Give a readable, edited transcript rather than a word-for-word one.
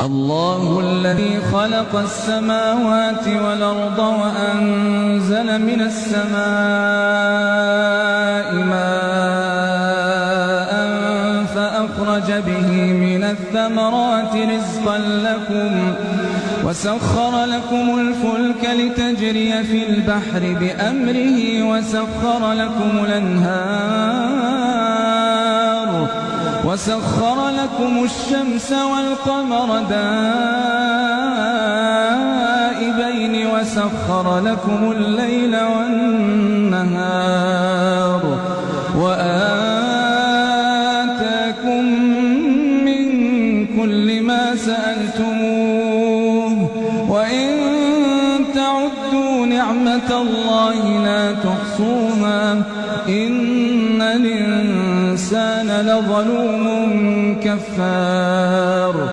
الله الذي خلق السماوات والأرض وأنزل من السماء ماء فأخرج به من الثمرات رزقا لكم وسخر لكم الفلك لتجري في البحر بأمره وسخر لكم الشمس والقمر دائبين وسخر لكم الليل والنهار وآتاكم من كل ما سألتموه وإن تعدوا نعمة الله لا تحصوها إن الإنسان لظلوم كفار